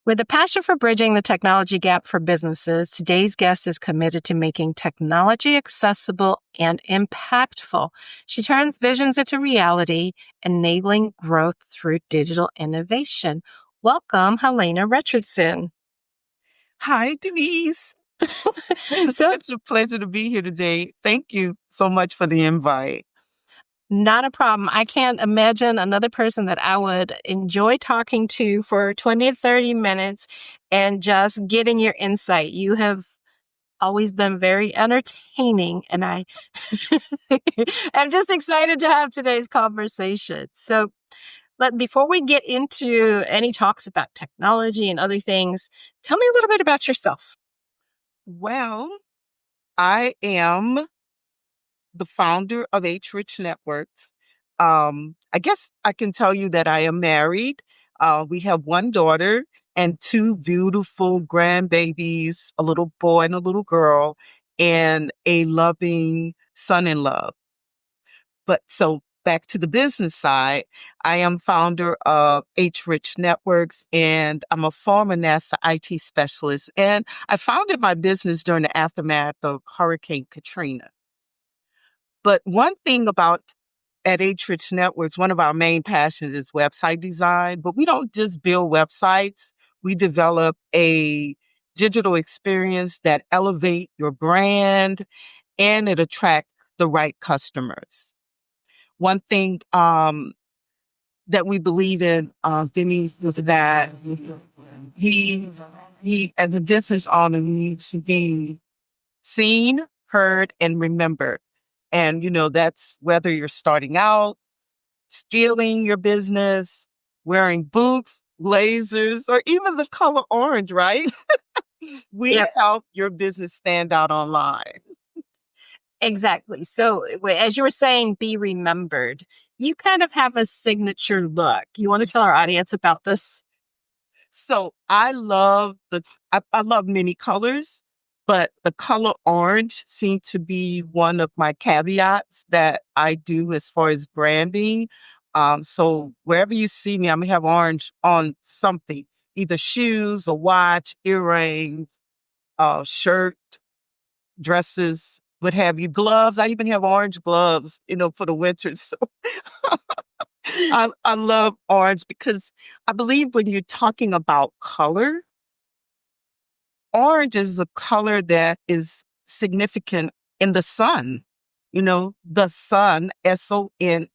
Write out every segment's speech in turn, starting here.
With a passion for bridging the technology gap for businesses, today's guest is committed to making technology accessible and impactful. She turns visions into reality, enabling growth through digital innovation. Welcome, Helena Richardson. Hi, Denise. It's So, such a pleasure to be here today. Thank you so much for the invite. not a problem. I can't imagine another person that I would enjoy talking to for 20 to 30 minutes and just getting your insight. You have always been very entertaining, and I'm just excited to have today's conversation. So, but before we get into any talks about technology and other things, tell me a little bit about yourself. Well, I am the founder of H Rich Networks. I guess I can tell you that I am married. We have one daughter and two beautiful grandbabies, a little boy and a little girl, and a loving son-in-law. But so back to the business side, I am founder of H Rich Networks and I'm a former NASA IT specialist. And I founded my business during the aftermath of Hurricane Katrina. But one thing about at H Rich Networks, one of our main passions is website design, but we don't just build websites. We develop a digital experience that elevate your brand and it attract the right customers. One thing that we believe in, Denise, was that he, as a business owner, needs to be seen, heard, and remembered. And, that's whether you're starting out, scaling your business, wearing boots, blazers, or even the color orange, right? We Yep, help your business stand out online. exactly. So, as you were saying, be remembered. You kind of have a signature look. You want to tell our audience about this? So I love many colors, but the color orange seemed to be one of my caveats that I do as far as branding. So wherever you see me, I'm gonna have orange on something, either shoes, a watch, earrings, shirt, dresses, what have you, gloves. I even have orange gloves, for the winter. So I love orange because I believe when you're talking about color, orange is a color that is significant in the sun. The sun, SON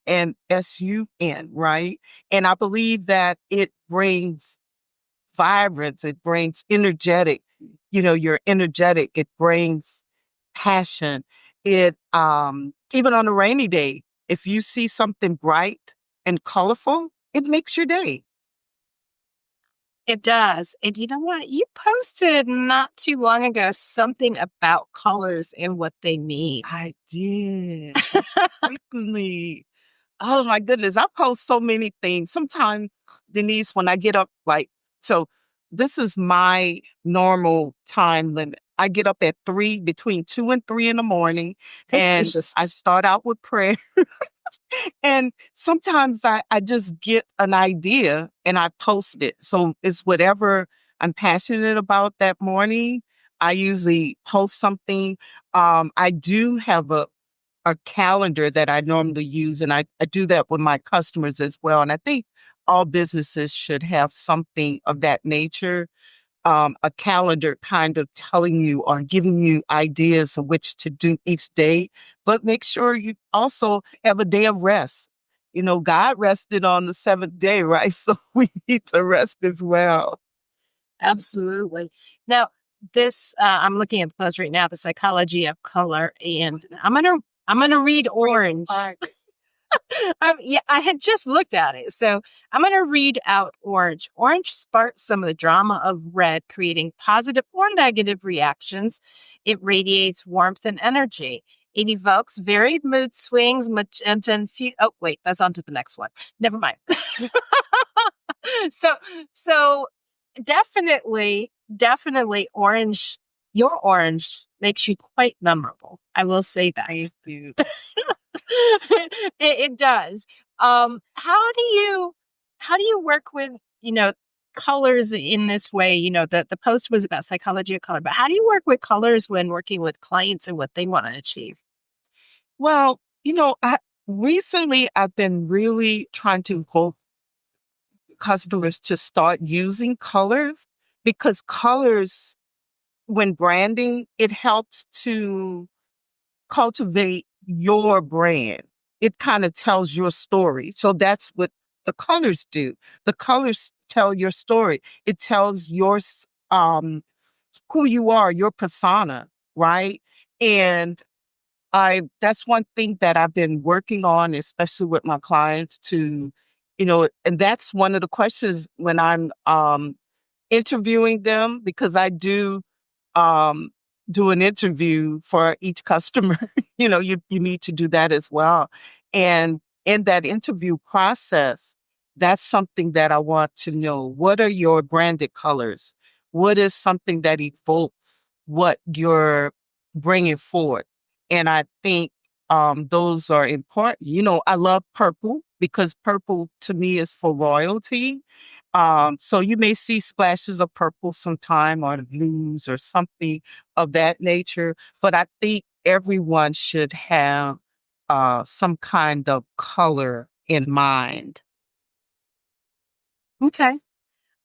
and SUN, right? And I believe that it brings vibrance, it brings energetic, you're energetic, it brings passion. It even on a rainy day, if you see something bright and colorful, it makes your day. It does. And you know what? You posted not too long ago something about colors and what they mean. I did. Frequently. Oh my goodness. I post so many things. Sometimes, Denise, when I get up, so this is my normal time limit. I get up at between 2 and 3 in the morning, and Gracious. I start out with prayer. And sometimes I just get an idea and I post it. So it's whatever I'm passionate about that morning. I usually post something. I do have a calendar that I normally use, and I do that with my customers as well. And I think all businesses should have something of that nature, a calendar kind of telling you or giving you ideas of which to do each day, but make sure you also have a day of rest. God rested on the seventh day, right? So we need to rest as well. Absolutely. Now, this I'm looking at the post right now, the psychology of color, and I'm gonna read orange. Yeah, I had just looked at it. So I'm going to read out orange. Orange sparks some of the drama of red, creating positive or negative reactions. It radiates warmth and energy. It evokes varied mood swings, magenta and oh, wait, that's on to the next one. Never mind. so, so definitely orange. Your orange makes you quite memorable. I will say that. Thank you. It does. How do you work with, colors in this way? The post was about psychology of color, but how do you work with colors when working with clients and what they want to achieve? Well, recently I've been really trying to hold customers to start using colors because colors, when branding, it helps to cultivate your brand. It kind of tells your story. So that's what the colors do. The colors tell your story. It tells um who you are, your persona, right? And I that's one thing that I've been working on, especially with my clients and that's one of the questions when I'm interviewing them because I um, do an interview for each customer. You need to do that as well. And in that interview process, that's something that I want to know. What are your branded colors? What is something that evoke what you're bringing forward? And I think those are important. I love purple because purple to me is for royalty. So you may see splashes of purple sometime or blues or something of that nature. But I think everyone should have some kind of color in mind. Okay.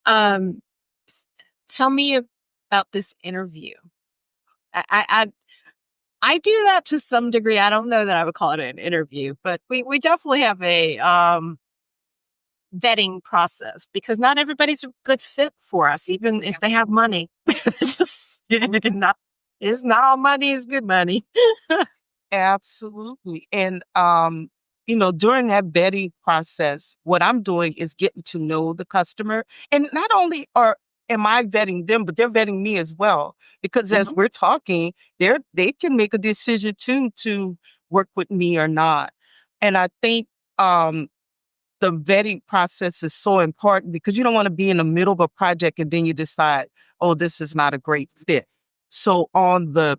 Um, s- Tell me about this interview. I, I, I I do that to some degree. I don't know that I would call it an interview, but we definitely have a vetting process because not everybody's a good fit for us, even if they have money. Just not it's not all money is good money. Absolutely. And during that vetting process, what I'm doing is getting to know the customer. And not only am I vetting them, but they're vetting me as well. Because as Mhm. we're talking, they can make a decision too to work with me or not. And I think um the vetting process is so important because you don't want to be in the middle of a project and then you decide, oh, this is not a great fit. So on the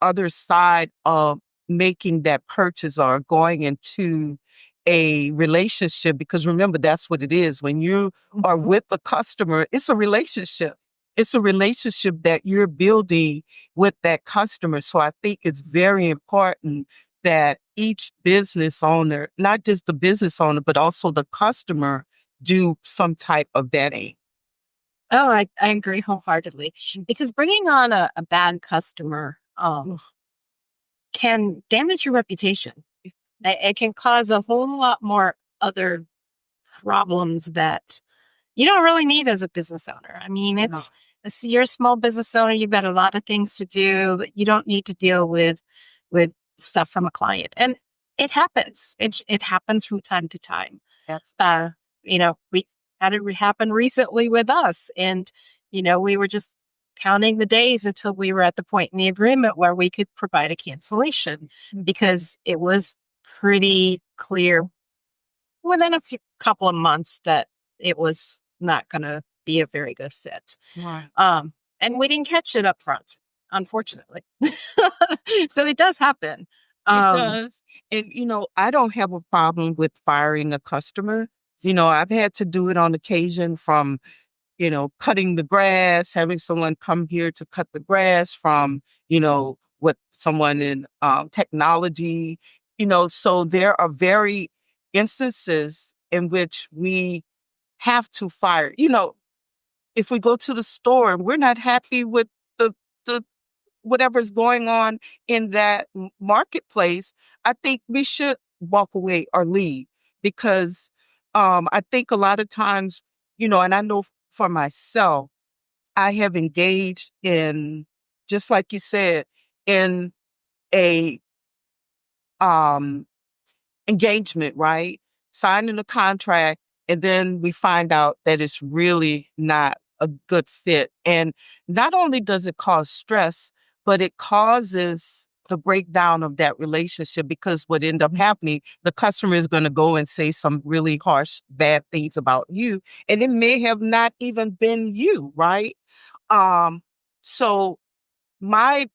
other side of making that purchase or going into a relationship, because remember, that's what it is. When you are with a customer, it's a relationship. It's a relationship that you're building with that customer. So I think it's very important that each business owner, not just the business owner, but also the customer, do some type of vetting. Oh, I agree wholeheartedly because bringing on a bad customer can damage your reputation. It can cause a whole lot more other problems that you don't really need as a business owner. I mean, No. you're a small business owner. You've got a lot of things to do, but you don't need to deal with stuff from a client. And it happens. It happens from time to time. That's Uh, we had it happen recently with us, and we were just counting the days until we were at the point in the agreement where we could provide a cancellation because it was pretty clear within a couple of months that it was not going to be a very good fit. right. And we didn't catch it up front, unfortunately. So it does happen. It Um, does. And, I don't have a problem with firing a customer. I've had to do it on occasion from, cutting the grass, having someone come here to cut the grass from, with someone in technology, so there are very instances in which we have to fire. If we go to the store and we're not happy with the whatever's going on in that marketplace, I think we should walk away or leave because I think a lot of times, and I know for myself, I have engaged in, just like you said, in a um engagement, right? Signing a contract, and then we find out that it's really not a good fit. And not only does it cause stress, but it causes the breakdown of that relationship because what end up happening, the customer is going to go and say some really harsh, bad things about you. And it may have not even been you, right? Um, so my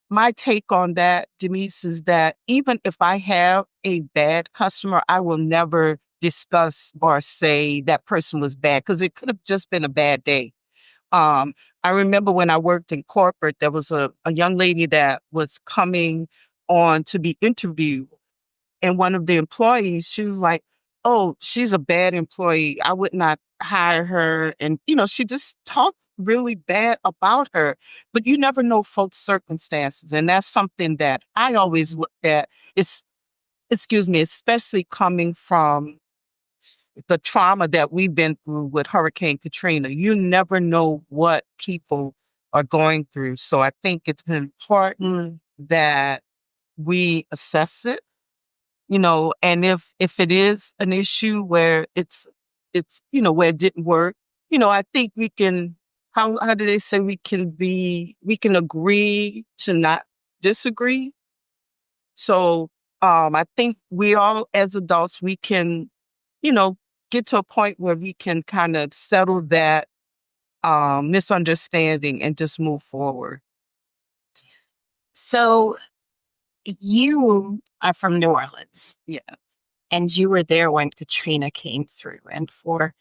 my take on that, Denise, is that even if I have a bad customer, I will never discuss or say that person was bad because it could have just been a bad day. Um, I remember when I worked in corporate, there was a young lady that was coming on to be interviewed. And one of the employees, she was like, "Oh, she's a bad employee. I would not hire her." And, she just talked really bad about her. But you never know folks' circumstances. And that's something that I always look at. It's, excuse me, especially coming from the trauma that we've been through with Hurricane Katrina. You never know what people are going through. So I think it's important that we assess it, and if it is an issue where it's where it didn't work, I think we can, how do they say, we can agree to not disagree. So I think we all as adults, we can, you know, get to a point where we can kind of settle that misunderstanding and just move forward. So you are from New Orleans. Yeah. And you were there when Katrina came through. And for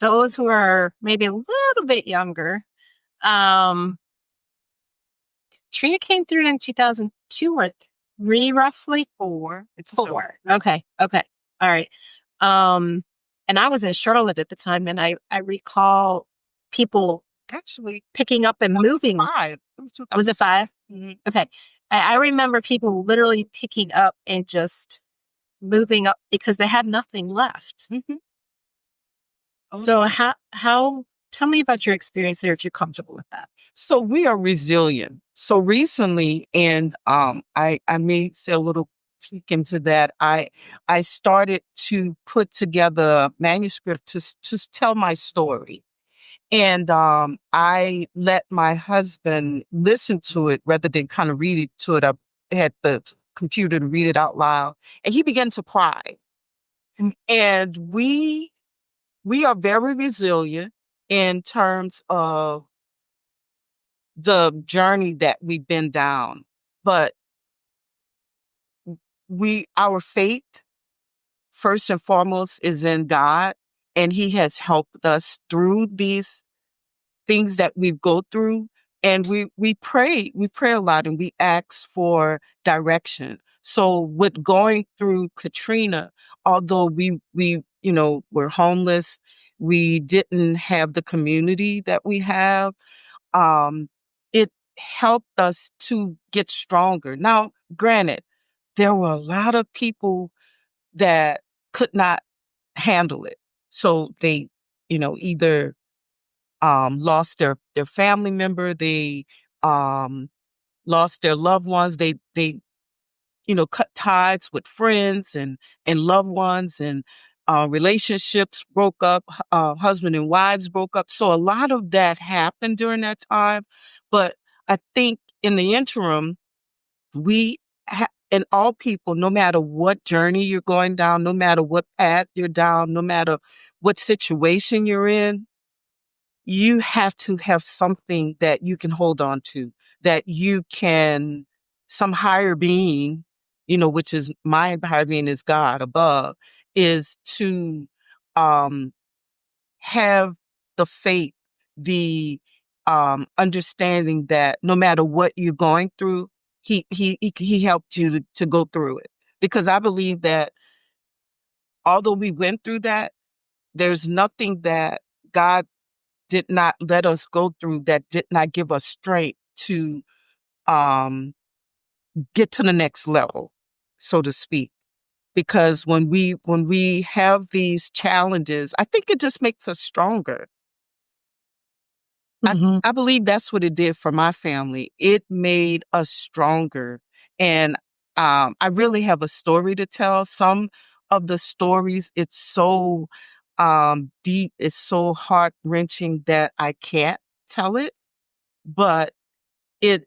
those who are maybe a little bit younger, um, Katrina came through in 2002 or three, roughly. Four. It's Four. Okay. Okay. All right. Um, and I was in Charlotte at the time, and I recall people actually picking up and moving. five. Was it 5? Mhm. Okay. I remember people literally picking up and just moving up because they had nothing left. Mhm. So how tell me about your experience there if you're comfortable with that. So we are resilient. So recently, and I may say a little peek into that. I started to put together a manuscript to tell my story. And I let my husband listen to it rather than kind of read it to it. I had the computer to read it out loud. And he began to cry. And we are very resilient in terms of the journey that we've been down. But our faith, first and foremost, is in God, and He has helped us through these things that we go through. And we pray a lot, and we ask for direction. So with going through Katrina, although we were homeless, we didn't have the community that we have. It helped us to get stronger. Now, granted, there were a lot of people that could not handle it. So they, either lost their family member, they um, lost their loved ones, they cut ties with friends and loved ones, and relationships broke up, husband and wives broke up. So a lot of that happened during that time. But I think in the interim, and all people, no matter what journey you're going down, no matter what path you're down, no matter what situation you're in, you have to have something that you can hold on to, that you can, some higher being, which is my higher being is God above, is to um, have the faith, the understanding that no matter what you're going through, he helped you to go through it. Because I believe that although we went through that, there's nothing that God did not let us go through that did not give us strength to um, get to the next level, so to speak. Because when we have these challenges, I think it just makes us stronger. Mhm. I believe that's what it did for my family. It made us stronger. And I really have a story to tell. Some of the stories, it's so deep, it's so heart wrenching that I can't tell it. But it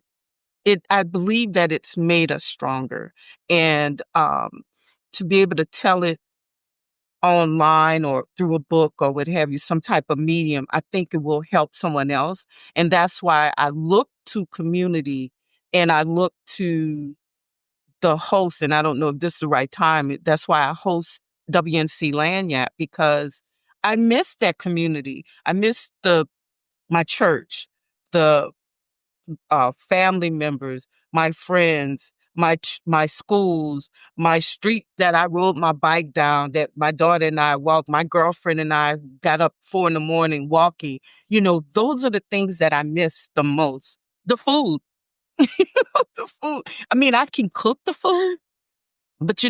I believe that it's made us stronger. And to be able to tell it online or through a book or what have you, some type of medium, I think it will help someone else. And that's why I look to community, and I look to the host, and I don't know if this is the right time. That's why I host WNC Lanyard because I miss that community. I miss my church, the family members, my friends, my schools, my street that I rode my bike down, that my daughter and I walked, my girlfriend and I got up 4 in the morning walking. Those are the things that I miss the most. The food, the food. I mean, I can cook the food, but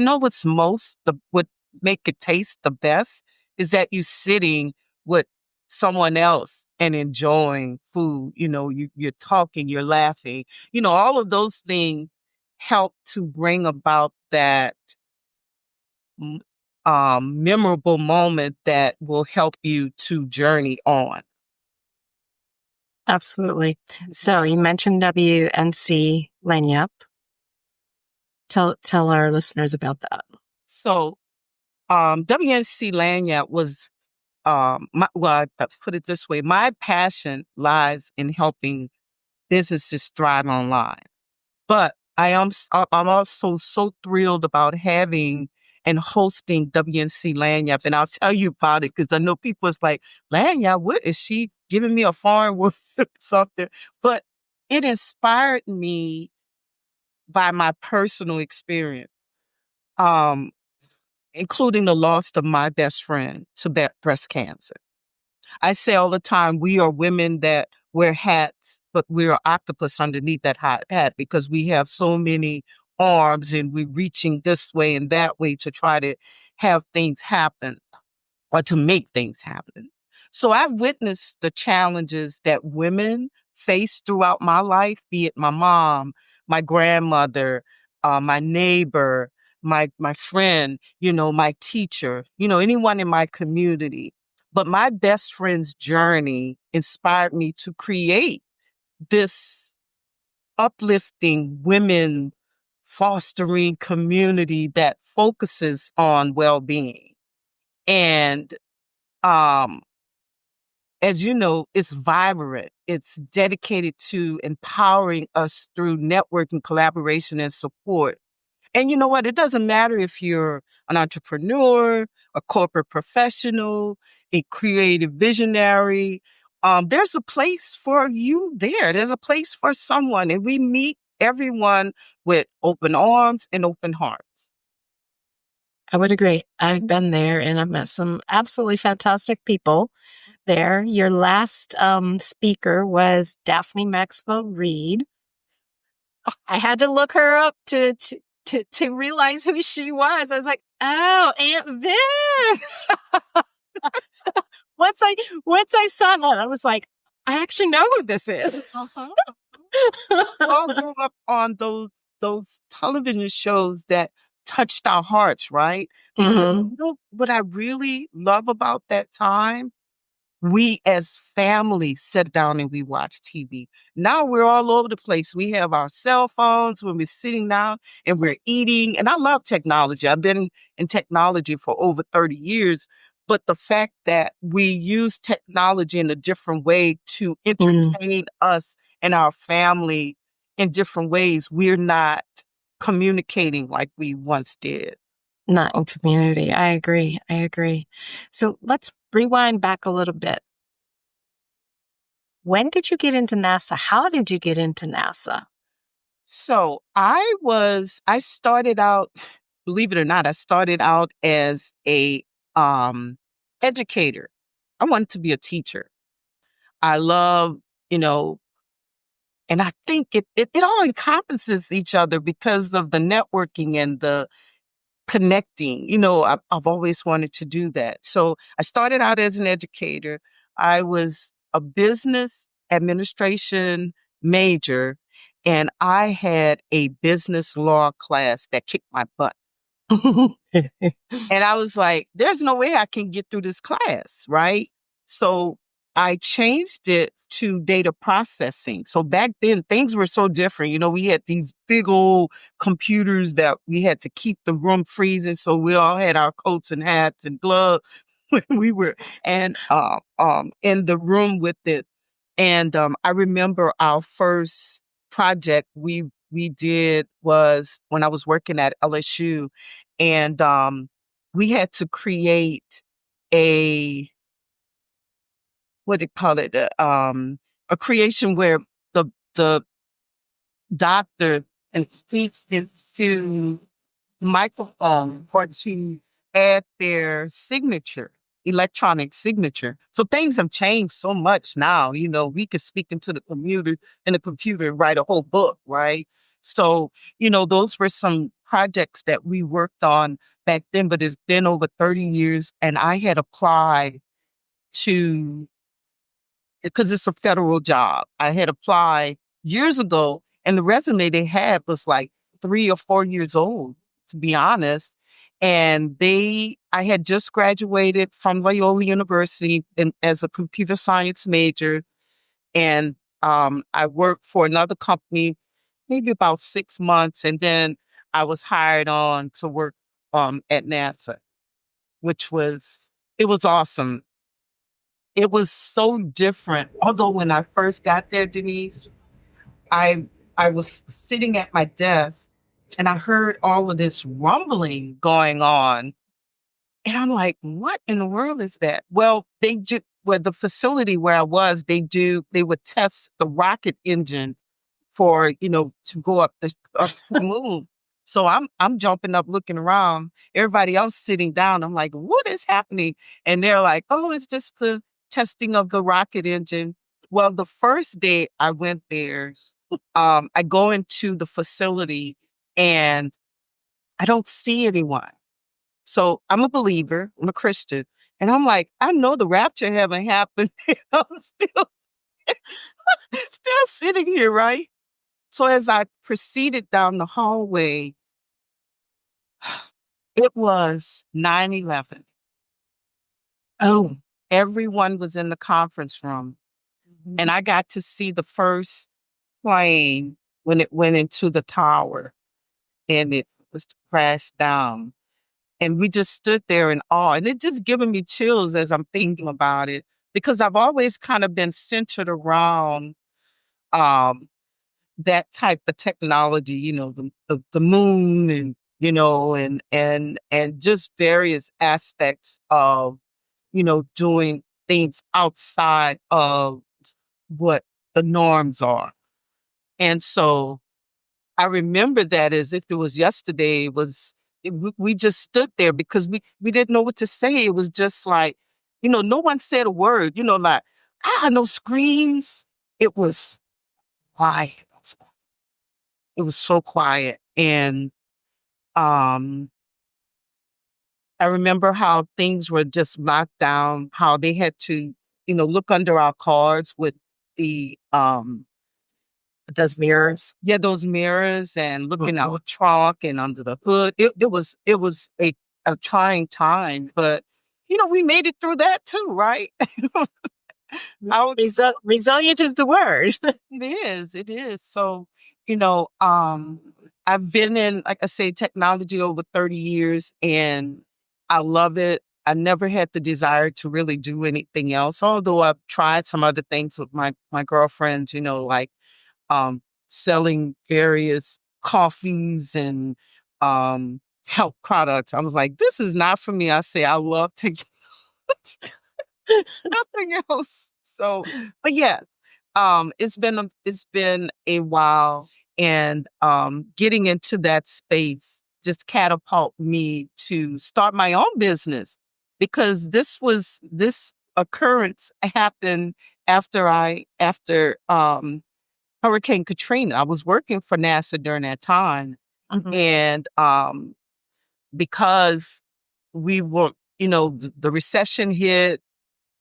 what make it taste the best is that you're sitting with someone else and enjoying food. You're talking, you're laughing. All of those things help to bring about that m- memorable moment that will help you to journey on. Absolutely. So you mentioned WNC Lanyap. Tell our listeners about that. So, WNC Lanyard was I put it this way: my passion lies in helping businesses thrive online. But I'm also so thrilled about having and hosting WNC Lanyard, and I'll tell you about it because I know people is like, Lanyard, what is she giving me a foreign word or something? But it inspired me by my personal experience, um, including the loss of my best friend to breast cancer. I say all the time, we are women that wear hats, but we're octopus underneath that hat because we have so many arms and we're reaching this way and that way to try to have things happen or to make things happen. So I've witnessed the challenges that women face throughout my life, be it my mom, my grandmother, my neighbor, my friend, my teacher, anyone in my community. But my best friend's journey inspired me to create this uplifting women fostering community that focuses on well-being. And um, as you know, it's vibrant. It's dedicated to empowering us through networking, collaboration, and support. And you know what? It doesn't matter if you're an entrepreneur, a corporate professional, a creative visionary. There's a place for you there. There's a place for someone. And we meet everyone with open arms and open hearts. I would agree. I've been there and I've met some absolutely fantastic people there. Your last speaker was Daphne Maxwell Reed. I had to look her up to realize who she was. I was like, oh, Aunt Viv. once I saw that, I was like, I actually know who this is. Uh-huh. We all grew up on those television shows that touched our hearts, right? Because Mhm. what I really love about that time, we as family sit down and we watch TV. Now we're all over the place. We have our cell phones when we're sitting down and we're eating. And I love technology. I've been in technology for over 30 years. But the fact that we use technology in a different way to Mm, entertain us and our family in different ways, we're not communicating like we once did. not in community. I agree. I agree. So let's rewind back a little bit. When did you get into NASA? How did you get into NASA? So I started out, believe it or not, I started out as a um educator. I wanted to be a teacher. I love, you know, and I think it all encompasses each other because of the networking and the connecting. I've always wanted to do that. So I started out as an educator. I was a business administration major, and I had a business law class that kicked my butt. And I was like, there's no way I can get through this class, right? So I changed it to data processing. So back then, things were so different. We had these big old computers that we had to keep the room freezing. So we all had our coats and hats and gloves when we were in the room with it. And I remember our first project we did was when I was working at LSU, and we had to create a, what do you call it? A creation where the doctor and speaks into microphone or to add their signature, electronic signature. So things have changed so much now. We could speak into the computer and the computer write a whole book, right? So, those were some projects that we worked on back then, but it's been over 30 years. And I had applied to, because it's a federal job, I had applied years ago, and the resume they had was like 3 or 4 years old, to be honest. And I had just graduated from Loyola University as a computer science major. And I worked for another company maybe about 6 months. And then I was hired on to work at NASA, which it was awesome. It was so different. Although when I first got there, Denise, I I was sitting at my desk and I heard all of this rumbling going on. And I'm like, what in the world is that? Well, the facility where I was, they would test the rocket engine for, to go up the moon. So I'm jumping up, looking around, everybody else sitting down. I'm like, what is happening? And they're like, oh, it's just the testing of the rocket engine. Well, the first day I went there, I go into the facility and I don't see anyone. So I'm a believer, I'm a Christian. And I'm like, I know the rapture haven't happened. I'm still sitting here, right? So as I proceeded down the hallway, it was 9/11. Oh, everyone was in the conference room. And I got to see the first plane when it went into the tower and it was crashed down. And we just stood there in awe. And it just giving me chills as I'm thinking about it, because I've always kind of been centered around um, that type of technology, the moon, and and just various aspects of, doing things outside of what the norms are. And so I remember that as if it was yesterday. We just stood there because we didn't know what to say. It was just like, no one said a word, like, no screams. It was quiet. It was so quiet. And um, I remember how things were just locked down, how they had to, look under our cars with the those mirrors. Yeah, those mirrors, and looking out the trunk and under the hood. It was a trying time, but we made it through that too, right? Resilient is the word. It is. So, I've been in, like I say, technology over 30 years, and I love it. I never had the desire to really do anything else, although I've tried some other things with my girlfriends, like selling various coffees and health products. I was like, this is not for me. I say I love taking nothing else. So, but yeah, it's been a while, and getting into that space just catapult me to start my own business, because this occurrence happened after Hurricane Katrina. I was working for NASA during that time. Mhm. And because we were, the recession hit,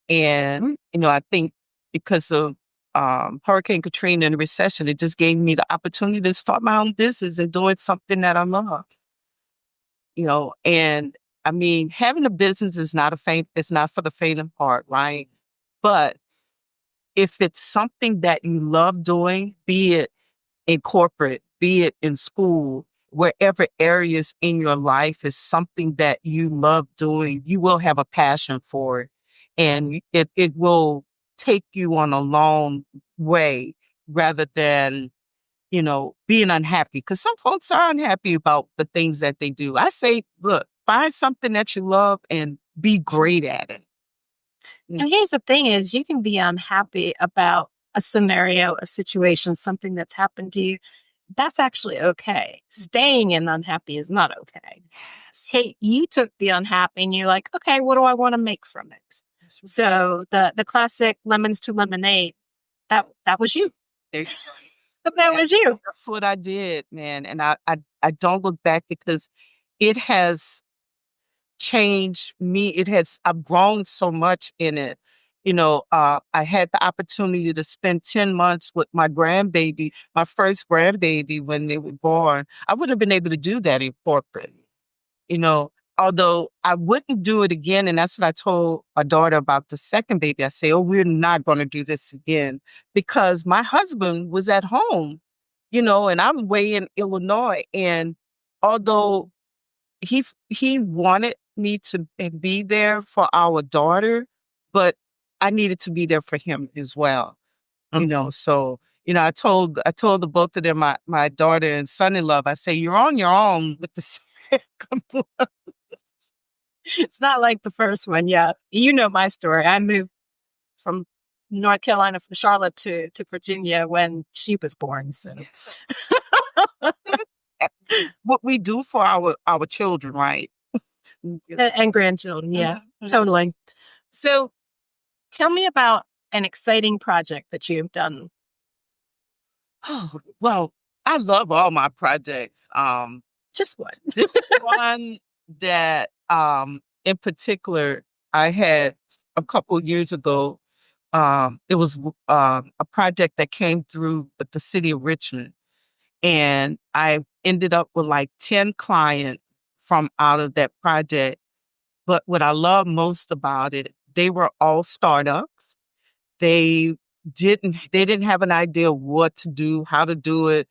and I think because of Hurricane Katrina and the recession, it just gave me the opportunity to start my own business and doing something that I love. And I mean, having a business is it's not for the faint of heart, right? But if it's something that you love doing, be it in corporate, be it in school, wherever areas in your life is something that you love doing, you will have a passion for it. And it will take you on a long way, rather than, being unhappy. Because some folks are unhappy about the things that they do. I say, look, find something that you love and be great at it. And here's the thing is you can be unhappy about a scenario, a situation, something that's happened to you. That's actually okay. Staying in unhappy is not okay. Say you took the unhappy and you're like, okay, what do I want to make from it? So the classic lemons to lemonade, that was you. There you That was you. That's what I did, man. And I don't look back because it has changed me. I've grown so much in it. I had the opportunity to spend 10 months with my grandbaby, my first grandbaby when they were born. I wouldn't have been able to do that in corporate, you know, although I wouldn't do it again. And that's what I told my daughter about the second baby. I say, oh, we're not going to do this again because my husband was at home, and I'm way in Illinois. And although he wanted me to be there for our daughter, but I needed to be there for him as well. So I told the both of them, my daughter and son-in-law, I say, you're on your own with the second one. It's not like the first one. Yeah. You know my story. I moved from North Carolina, from Charlotte to Virginia when she was born. So What we do for our children, right? and grandchildren. Yeah, totally. So tell me about an exciting project that you've done. Oh, well, I love all my projects. Just one. This one that in particular I had a couple years ago. It was a project that came through with the city of Richmond. And I ended up with like 10 clients from out of that project. But what I love most about it, they were all startups. They they didn't have an idea what to do, how to do it,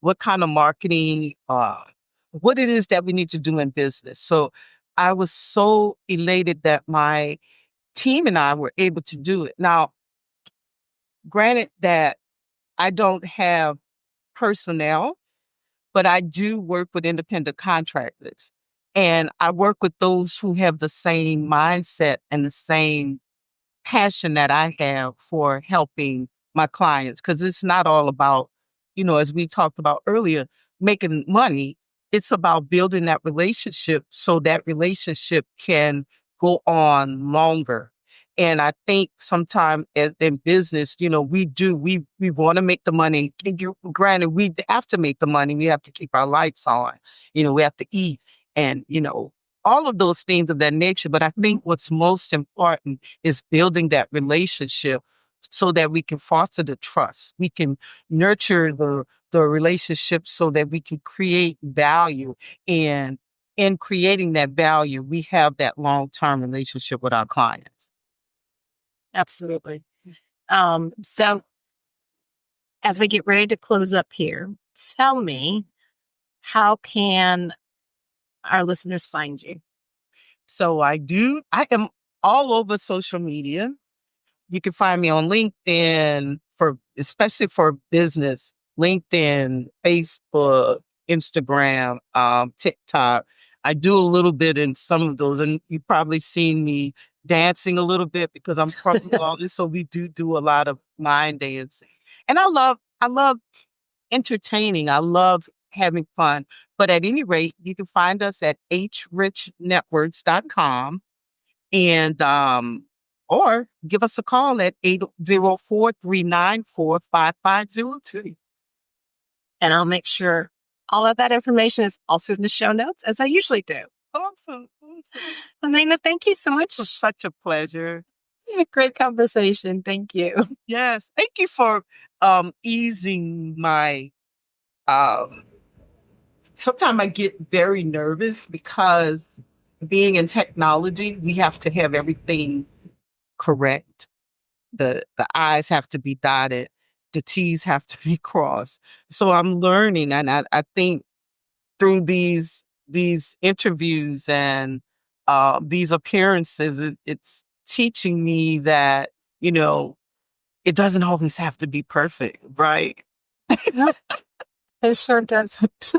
what kind of marketing, what it is that we need to do in business. So I was so elated that my team and I were able to do it. Now, granted that I don't have personnel, but I do work with independent contractors. And I work with those who have the same mindset and the same passion that I have for helping my clients. Because it's not all about, as we talked about earlier, making money. It's about building that relationship so that relationship can go on longer. And I think sometimes in business, we want to make the money. Granted, we have to make the money. We have to keep our lights on. We have to eat and, all of those things of that nature. But I think what's most important is building that relationship so that we can foster the trust. We can nurture the relationship so that we can create value. And in creating that value, we have that long-term relationship with our clients. Absolutely. So as we get ready to close up here, tell me, how can our listeners find you? So I am all over social media. You can find me on LinkedIn especially for business, LinkedIn, Facebook, Instagram, TikTok. I do a little bit in some of those, and you've probably seen me dancing a little bit because I'm from August, so we do a lot of line dancing. And I love entertaining. I love having fun. But at any rate, you can find us at hrichnetworks.com and or give us a call at 804-394-5502. And I'll make sure all of that information is also in the show notes, as I usually do. Awesome. Helena, thank you so much. It was such a pleasure. Great conversation. Thank you. Yes. Thank you for easing my sometimes I get very nervous because being in technology, we have to have everything correct. The I's have to be dotted, the T's have to be crossed. So I'm learning, and I think through these interviews and these appearances, it's teaching me that it doesn't always have to be perfect, right? It sure doesn't.